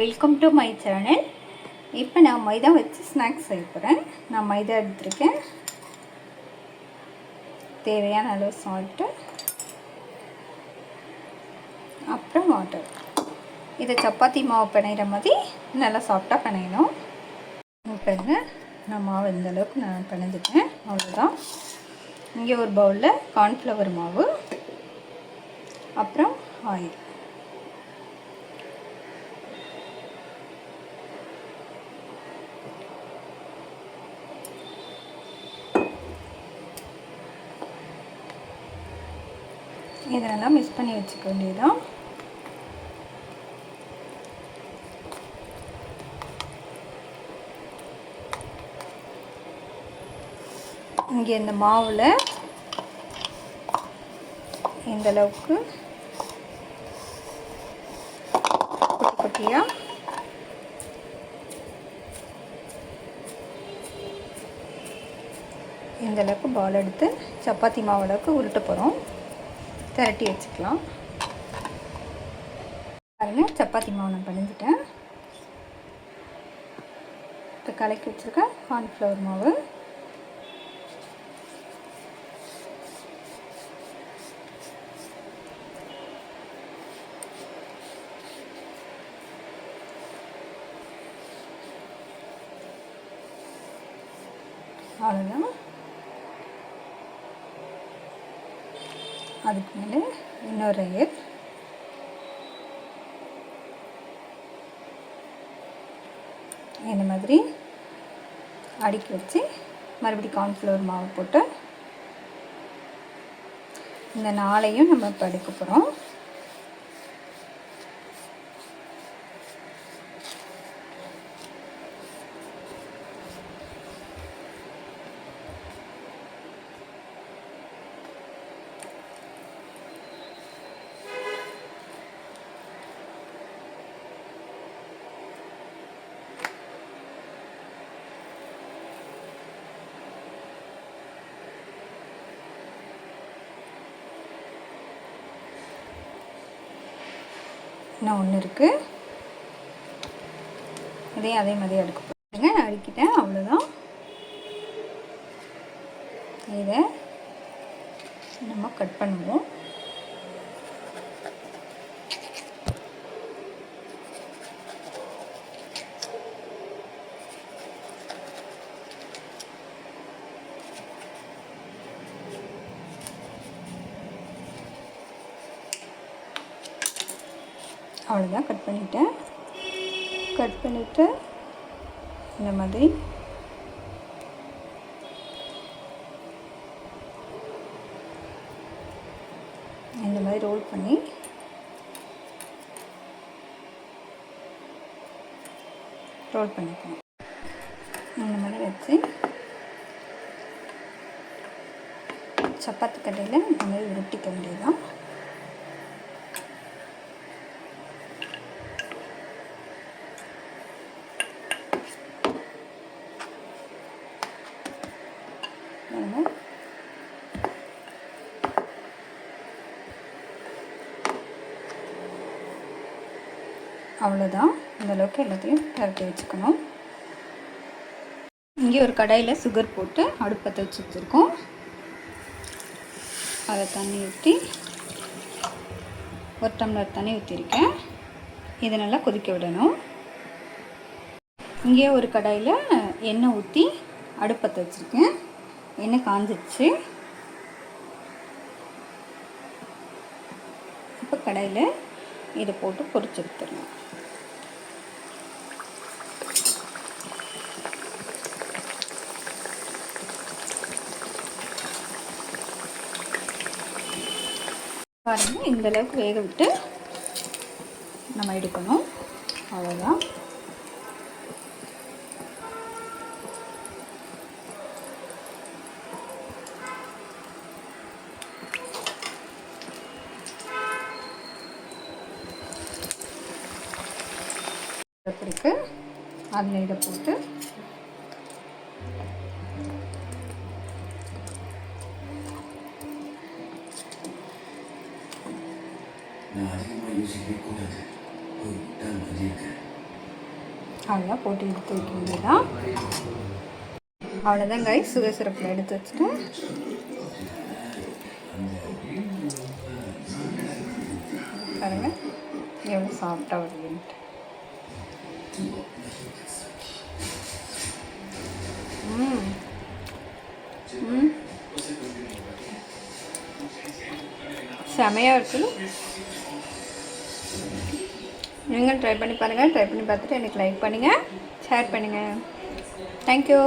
Welcome to my channel. இப்போ நான் மைதா வச்சு ஸ்நாக்ஸ் செய்ய போகிறேன். நான் மைதா எடுத்துருக்கேன். தேவையான அளவு சால்ட்டு, அப்புறம் வாட்டர். இதை சப்பாத்தி மாவு பிணைகிற மாதிரி நல்லா சாஃப்டாக பிணையணும். இப்போ நான் மாவு இந்த அளவுக்கு நான் பிணைஞ்சிட்டேன். அவ்வளோதான். இங்கே ஒரு பவுலில் கார்ன்ஃப்ளவர் மாவு, அப்புறம் ஆயில். இதெல்லாம் மிக்ஸ் பண்ணி வச்சுக்க வேண்டியதுதான். இங்கே இந்த மாவில் இந்த அளவுக்கு குட்டி குட்டியாக இந்த அளவுக்கு பால் எடுத்து சப்பாத்தி மாவு அளவுக்கு உருட்ட போகிறோம். திரட்டி வச்சுக்கலாம். பாருங்கள், சப்பாத்தி மாவு நான் பிணைஞ்சிட்டேன். இப்போ கலக்கி வச்சுருக்கேன் கார்ன்ஃப்ளவர் மாவு. அவ்வளோதான். அதுக்கு மேலே இன்னொரு லேயர் இந்த மாதிரி அடுக்கி வச்சு மறுபடியும் கார்ன்ஃப்ளவர் மாவு போட்டு இந்த நாளையும் நம்ம இப்போ அடுக்க போகிறோம். இன்னும் ஒன்று இருக்குது. இதையும் அதே மாதிரி அடுக்க போடுங்க. நான் அடுக்கிட்டேன். அவ்வளோதான். இதை நம்ம கட் பண்ணுவோம். அவ்வளோதான். கட் பண்ணிவிட்டு இந்த மாதிரி ரோல் பண்ணி பண்ணிக்கணும். இந்த மாதிரி வச்சு சப்பாத்தி கட்டையில் இந்த மாதிரி உருட்டிக்க வேண்டியதுதான். அவ்வளோதான். இந்த அளவுக்கு எல்லாத்தையும் திரட்டி வச்சுக்கணும். இங்கே ஒரு கடாயில் சுகர் போட்டு அடுப்பத்தை வச்சு வச்சுருக்கோம். அதை தண்ணி ஊற்றி ஒரு டம்ளர் தண்ணி ஊற்றிருக்கேன். இதை நல்லா கொதிக்க விடணும். இங்கே ஒரு கடாயில் எண்ணெய் ஊற்றி அடுப்பத்தை வச்சுருக்கேன். எண்ணெய் காஞ்சிடுச்சு. இப்போ கடாயில் இதை போட்டு பொரிச்சு எடுத்துடலாம். பாருங்கள், இந்த அளவுக்கு வேக விட்டு நம்ம எடுக்கணும். அவ்வளோதான். இருக்கு. அதில் இதை போட்டு நான் அதிகமாக யோசிக்கவே கூடாது. ஒரு டால் மாதிரி இருக்கேன். அதெல்லாம் போட்டு எடுத்து வைக்க வேண்டியதான். அவ்வளோதான் கைஸ், சுகர் சிரப்பில் எடுத்து வச்சுட்டேன். பாருங்கள் எவ்வளோ சாஃப்டாக வருதுன்ட்டு. செமையாக இருக்குது. நீங்களும் ட்ரை பண்ணி பாருங்கள். ட்ரை பண்ணி பார்த்துட்டு எனக்கு லைக் பண்ணுங்கள், ஷேர் பண்ணுங்கள். தேங்க்யூ.